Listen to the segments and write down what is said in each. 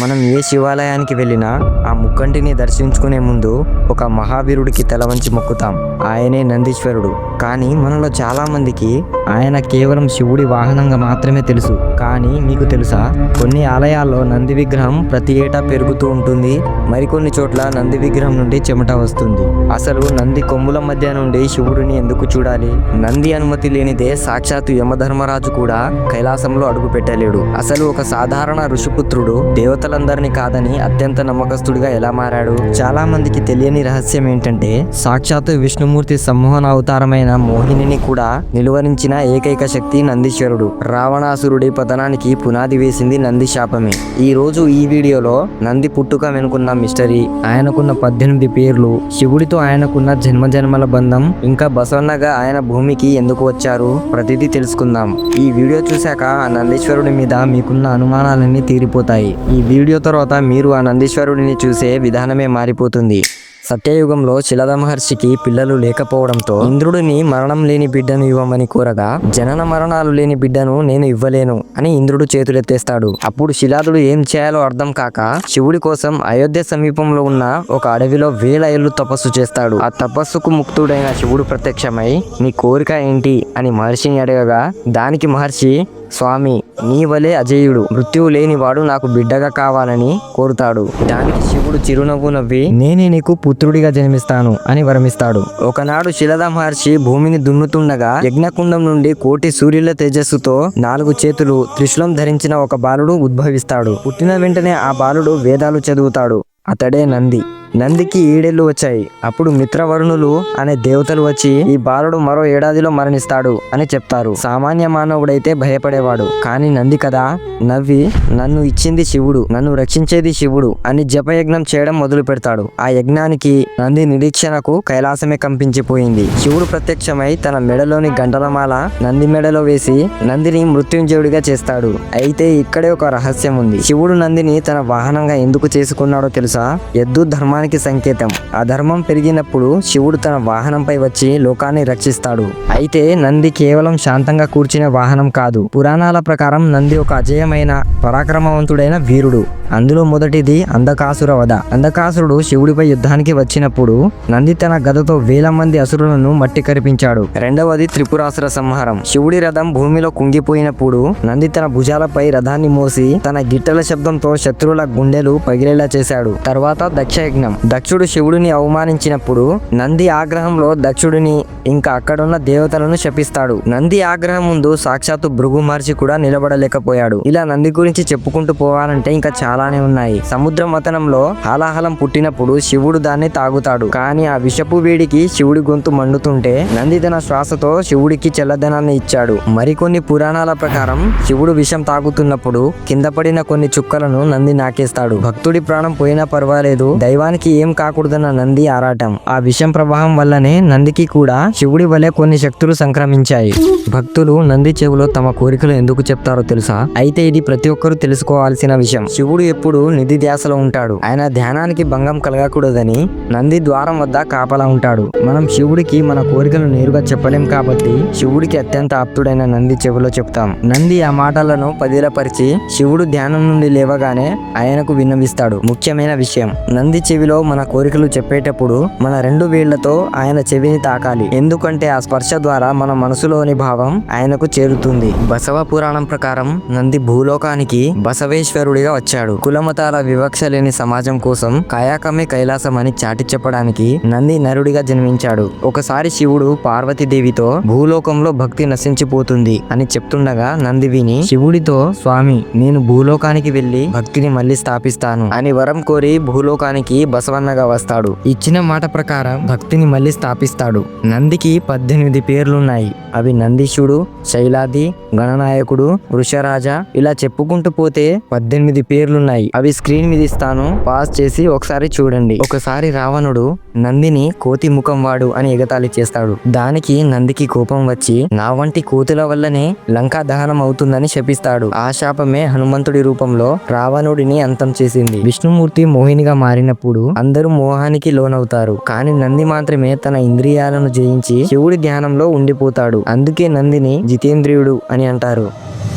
మనం ఏ శివాలయానికి వెళ్ళినా ఆ ముక్కంటిని దర్శించుకునే ముందు ఒక మహావీరుడికి తల వంచి మొక్కుతాం. ఆయనే నందీశ్వరుడు. కానీ మనలో చాలా మందికి ఆయన కేవలం శివుడి వాహనంగా మాత్రమే తెలుసు. కానీ మీకు తెలుసా, కొన్ని ఆలయాల్లో నంది విగ్రహం ప్రతి ఏటా పెరుగుతూ ఉంటుంది. మరికొన్ని చోట్ల నంది విగ్రహం నుండి చెమట వస్తుంది. అసలు నంది కొమ్ముల మధ్య నుండి శివుడిని ఎందుకు చూడాలి? నంది అనుమతి లేనిదే సాక్షాత్తు యమధర్మరాజు కూడా కైలాసంలో అడుగు పెట్టలేడు. అసలు ఒక సాధారణ ఋషిపుత్రుడు దేవతలందరినీ కాదని అత్యంత నమ్మకస్తుడిగా ఎలా మారాడు? చాలా మందికి తెలియని రహస్యం ఏంటంటే, సాక్షాత్తు విష్ణుమూర్తి సమ్మోహన అవతారమైన మోహినిని కూడా నిలువరించిన ఏకైక శక్తి నందీశ్వరుడు. రావణాసురుడి పతనానికి పునాది వేసింది నంది శాపమే. ఈ రోజు ఈ వీడియోలో నంది పుట్టుక వెనుకున్న మిస్టరీ, ఆయనకున్న 18 పేర్లు, శివుడితో ఆయనకున్న జన్మజన్మల బంధం, ఇంకా బసవన్నగా ఆయన భూమికి ఎందుకు వచ్చారు, ప్రతిదీ తెలుసుకుందాం. ఈ వీడియో చూశాక ఆ నందీశ్వరుడి మీద మీకున్న అనుమానాలన్నీ తీరిపోతాయి. ఈ వీడియో తర్వాత మీరు ఆ నందీశ్వరుడిని చూసే విధానమే మారిపోతుంది. సత్యయుగంలో శిలద మహర్షికి పిల్లలు లేకపోవడంతో ఇంద్రుడిని మరణం లేని బిడ్డను ఇవ్వమని కోరగా, జనన మరణాలు లేని బిడ్డను నేను ఇవ్వలేను అని ఇంద్రుడు చేతులెత్తేస్తాడు. అప్పుడు శిలాదుడు ఏం చేయాలో అర్థం కాక శివుడి కోసం అయోధ్య సమీపంలో ఉన్న ఒక అడవిలో 1000 ఏళ్లు తపస్సు చేస్తాడు. ఆ తపస్సుకు ముక్తుడైన శివుడు ప్రత్యక్షమై, నీ కోరిక ఏంటి అని మహర్షిని అడగగా, దానికి మహర్షి, స్వామి, నీ వలే అజేయుడు, మృత్యువు లేనివాడు నాకు బిడ్డగా కావాలని కోరుతాడు. దానికి శివుడు చిరునవ్వు నవ్వి, నేనే నీకు పుత్రుడిగా జన్మిస్తాను అని వరమిస్తాడు. ఒకనాడు శిలద మహర్షి భూమిని దున్నుతుండగా యజ్ఞకుండం నుండి 1,000,000 సూర్యుల తేజస్సుతో 4 చేతులు, త్రిశూలం ధరించిన ఒక బాలుడు ఉద్భవిస్తాడు. పుట్టిన వెంటనే ఆ బాలుడు వేదాలు చదువుతాడు. అతడే నంది. నందికి 7 ఏళ్లు వచ్చాయి. అప్పుడు మిత్రవరుణులు అనే దేవతలు వచ్చి, ఈ బాలుడు మరో ఏడాదిలో మరణిస్తాడు అని చెప్తారు. సామాన్య మానవుడైతే భయపడేవాడు. కానీ నంది కదా నవ్వి, నన్ను ఇచ్చింది శివుడు, నన్ను రక్షించేది శివుడు అని జపయజ్ఞం చేయడం మొదలు పెడతాడు. ఆ యజ్ఞానికి నంది నిరీక్షణకు కైలాసమే కంపించిపోయింది. శివుడు ప్రత్యక్షమై తన మెడలోని గంటలమాల నంది మెడలో వేసి నందిని మృత్యుంజయుడిగా చేస్తాడు. అయితే ఇక్కడే ఒక రహస్యం ఉంది. శివుడు నందిని తన వాహనంగా ఎందుకు చేసుకున్నాడో తెలుసా? ఎద్దు ధర్మానికి సంకేతం. ఆ ధర్మం పెరిగినప్పుడు శివుడు తన వాహనంపై వచ్చి లోకాన్ని రక్షిస్తాడు. అయితే నంది కేవలం శాంతంగా కూర్చునే వాహనం కాదు. పురాణాల ప్రకారం నంది ఒక అజేయమైన, పరాక్రమవంతుడైన వీరుడు. అందులో మొదటిది అంధకాసుర వధ. అంధకాసురుడు శివుడిపై యుద్ధానికి వచ్చినప్పుడు నంది తన గదతో 1000 మంది అసురులను మట్టి కరిపించాడు. రెండవది త్రిపురాసుర సంహారం. శివుడి రథం భూమిలో కుంగిపోయినప్పుడు నంది తన భుజాలపై రథాన్ని మోసి తన గిట్టల శబ్దంతో శత్రువుల గుండెలు పగిలేలా చేశాడు. తర్వాత దక్షయజ్ఞం. దక్షుడు శివుడిని అవమానించినప్పుడు నంది ఆగ్రహంలో దక్షుడిని ఇంకా అక్కడున్న దేవతలను శపిస్తాడు. నంది ఆగ్రహం ముందు సాక్షాత్తు భృగు మహర్షి కూడా నిలబడలేకపోయాడు. ఇలా నంది గురించి చెప్పుకుంటూ పోవాలంటే ఇంకా చాలానే ఉన్నాయి. సముద్ర మథనంలో హాలాహలం పుట్టినప్పుడు శివుడు దాన్ని తాగుతాడు. కానీ ఆ విషపు వేడికి శివుడి గొంతు మండుతుంటే నంది తన శ్వాసతో శివుడికి చల్లదనాన్ని ఇచ్చాడు. మరికొన్ని పురాణాల ప్రకారం శివుడు విషం తాగుతున్నప్పుడు కింద పడిన కొన్ని చుక్కలను నంది నాకేస్తాడు. భక్తుడి ప్రాణం పోయినా పర్వాలేదు, దైవానికి ఏం కాకూడదన్న నంది ఆరాటం. ఆ విషం ప్రవాహం వల్లనే నందికి కూడా శివుడి వలె కొన్ని శక్తులు సంక్రమించాయి. భక్తులు నంది చెవిలో తమ కోరికలు ఎందుకు చెప్తారో తెలుసా? అయితే ఇది ప్రతి ఒక్కరూ తెలుసుకోవాల్సిన విషయం. శివుడు ఎప్పుడు నిధి ధ్యాసలో ఉంటాడు. ఆయన ధ్యానానికి భంగం కలగకూడదని నంది ద్వారం వద్ద కాపలా ఉంటాడు. మనం శివుడికి మన కోరికలు నేరుగా చెప్పలేం కాబట్టి శివుడికి అత్యంత ఆప్తుడైన నంది చెవిలో చెప్తాం. నంది ఆ మాటలను పదిలపరిచి శివుడు ధ్యానం నుండి లేవగానే ఆయనకు విన్నవిస్తాడు. ముఖ్యమైన విషయం, నంది చెవిలో మన కోరికలు చెప్పేటప్పుడు మన 2 వేళ్లతో ఆయన చెవిని తాకాలి. ఎందుకంటే ఆ స్పర్శ ద్వారా మన మనసులోని భావం ఆయనకు చేరుతుంది. బసవ పురాణం ప్రకారం నంది భూలోకానికి బసవేశ్వరుడిగా వచ్చాడు. కులమతాల వివక్ష లేని సమాజం కోసం కాయాకమే కైలాసం అని చాటి చెప్పడానికి నంది నరుడిగా జన్మించాడు. ఒకసారి శివుడు పార్వతీదేవితో భూలోకంలో భక్తి నశించిపోతుంది అని చెప్తుండగా నంది విని శివుడితో, స్వామి, నేను భూలోకానికి వెళ్లి భక్తిని మళ్ళీ స్థాపిస్తాను అని వరం కోరి భూలోకానికి బసవన్నగా వస్తాడు. ఇచ్చిన మాట ప్రకారం భక్తిని మళ్ళీ స్థాపిస్తాడు. నందికి 18 పేర్లున్నాయి. అవి నందీశుడు, శైలాది, గణనాయకుడు, వృషరాజ, ఇలా చెప్పుకుంటూ పోతే 18 పేర్లున్నాయి. అవి స్క్రీన్ మీద ఇస్తాను, పాస్ చేసి ఒకసారి చూడండి. ఒకసారి రావణుడు నందిని కోతి ముఖం వాడు అని ఎగతాళి చేస్తాడు. దానికి నందికి కోపం వచ్చి, నా వంటి కోతుల వల్లనే లంకా దహనం అవుతుందని శపిస్తాడు. ఆ శాపమే హనుమంతుడి రూపంలో రావణుడిని అంతం చేసింది. విష్ణుమూర్తి మోహినిగా మారినప్పుడు అందరూ మోహానికి లోనవుతారు. కానీ నంది మాత్రమే తన ఇంద్రియాలను జయించి శివుడి ధ్యానంలో ఉండిపోతాడు. అందుకే నందిని జితేంద్రియుడు అని అంటారు.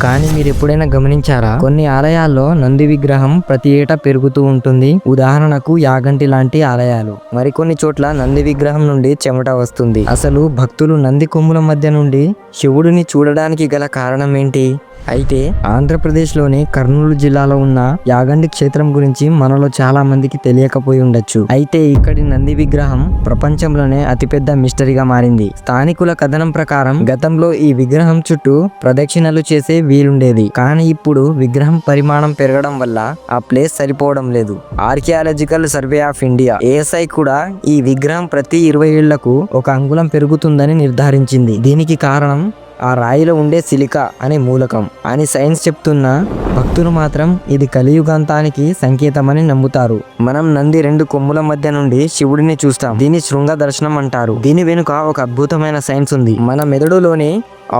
కానీ మీరు ఎప్పుడైనా గమనించారా, కొన్ని ఆలయాల్లో నంది విగ్రహం ప్రతి ఏటా పెరుగుతూ ఉంటుంది. ఉదాహరణకు యాగంటి లాంటి ఆలయాలు. మరికొన్ని చోట్ల నంది విగ్రహం నుండి చెమట వస్తుంది. అసలు భక్తులు నంది కొమ్ముల మధ్య నుండి శివుడిని చూడడానికి గల కారణం ఏంటి? అయితే ఆంధ్రప్రదేశ్లోని కర్నూలు జిల్లాలో ఉన్న యాగంటి క్షేత్రం గురించి మనలో చాలా మందికి తెలియకపోయి ఉండొచ్చు. అయితే ఇక్కడి నంది విగ్రహం ప్రపంచంలోనే అతిపెద్ద మిస్టరీగా మారింది. స్థానికుల కథనం ప్రకారం గతంలో ఈ విగ్రహం చుట్టూ ప్రదక్షిణలు చేసే వీలుండేది. కానీ ఇప్పుడు విగ్రహం పరిమాణం పెరగడం వల్ల ఆ ప్లేస్ సరిపోవడం లేదు. Archaeological survey of India ASI కూడా ఈ విగ్రహం ప్రతి 20 ఏళ్లకు 1 అంగుళం పెరుగుతుందని నిర్ధారించింది. దీనికి కారణం ఆ రాయిలో ఉండే సిలికా అనే మూలకం అని సైన్స్ చెప్తున్న భక్తులు మాత్రం ఇది కలియుగాంతానికి సంకేతమని నమ్ముతారు. మనం నంది 2 కొమ్ముల మధ్య నుండి శివుడిని చూస్తాం. దీన్ని శృంగ దర్శనం అంటారు. దీని వెనుక ఒక అద్భుతమైన సైన్స్ ఉంది. మన మెదడులోని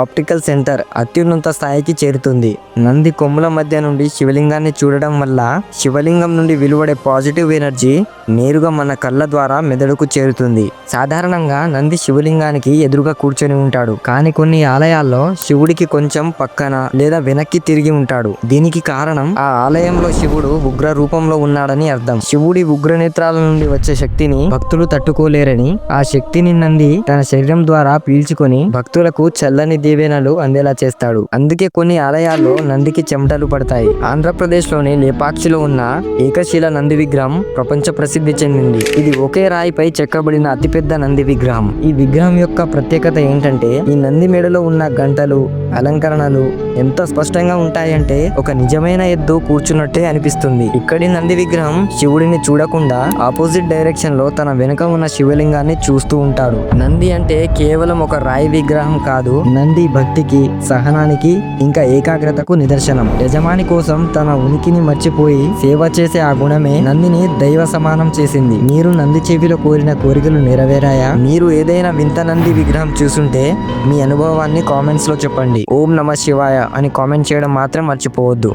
ఆప్టికల్ సెంటర్ అత్యున్నత స్థాయికి చేరుతుంది. నంది కొమ్ముల మధ్య నుండి శివలింగాన్ని చూడడం వల్ల శివలింగం నుండి వెలువడే పాజిటివ్ ఎనర్జీ నేరుగా మన కళ్ళ ద్వారా మెదడుకు చేరుతుంది. సాధారణంగా నంది శివలింగానికి ఎదురుగా కూర్చొని ఉంటాడు. కానీ కొన్ని ఆలయాల్లో శివుడికి కొంచెం పక్కన లేదా వెనక్కి తిరిగి ఉంటాడు. దీనికి కారణం ఆ ఆలయంలో శివుడు ఉగ్ర రూపంలో ఉన్నాడని అర్థం. శివుడి ఉగ్ర నేత్రాల నుండి వచ్చే శక్తిని భక్తులు తట్టుకోలేరని, ఆ శక్తిని నంది తన శరీరం ద్వారా పీల్చుకొని భక్తులకు చల్లని దీవెనలు అందేలా చేస్తాడు. అందుకే కొన్ని ఆలయాల్లో నందికి చెమటలు పడతాయి. ఆంధ్రప్రదేశ్లోని లేపాక్షిలో ఉన్న ఏకశిల నంది విగ్రహం ప్రపంచ ప్రసిద్ధి చెందింది. ఇది ఒకే రాయిపై చెక్కబడిన అతిపెద్ద నంది విగ్రహం. ఈ విగ్రహం యొక్క ప్రత్యేకత ఏంటంటే ఈ నంది మెడలో ఉన్న గంటలు, అలంకరణలు ఎంత స్పష్టంగా ఉంటాయంటే ఒక నిజమైన ఎద్దు కూర్చున్నట్టే అనిపిస్తుంది. ఇక్కడి నంది విగ్రహం శివుడిని చూడకుండా ఆపోజిట్ డైరెక్షన్ లో తన వెనుక ఉన్న శివలింగాన్ని చూస్తూ ఉంటాడు. నంది అంటే కేవలం ఒక రాయి విగ్రహం కాదు. నంది భక్తికి, సహనానికి, ఇంకా ఏకాగ్రతకు నిదర్శనం. యజమాని కోసం తన ఉనికిని మర్చిపోయి సేవ చేసే ఆ గుణమే నందిని దైవ సమానం చేసింది. మీరు నంది చెవిలో కోరిన కోరికలు నెరవేరాయా? మీరు ఏదైనా వింత నంది విగ్రహం చూసుంటే మీ అనుభవాన్ని కామెంట్స్ లో చెప్పండి. ఓం నమః శివాయ అని కామెంట్ చేయడం మాత్రం మర్చిపోవద్దు.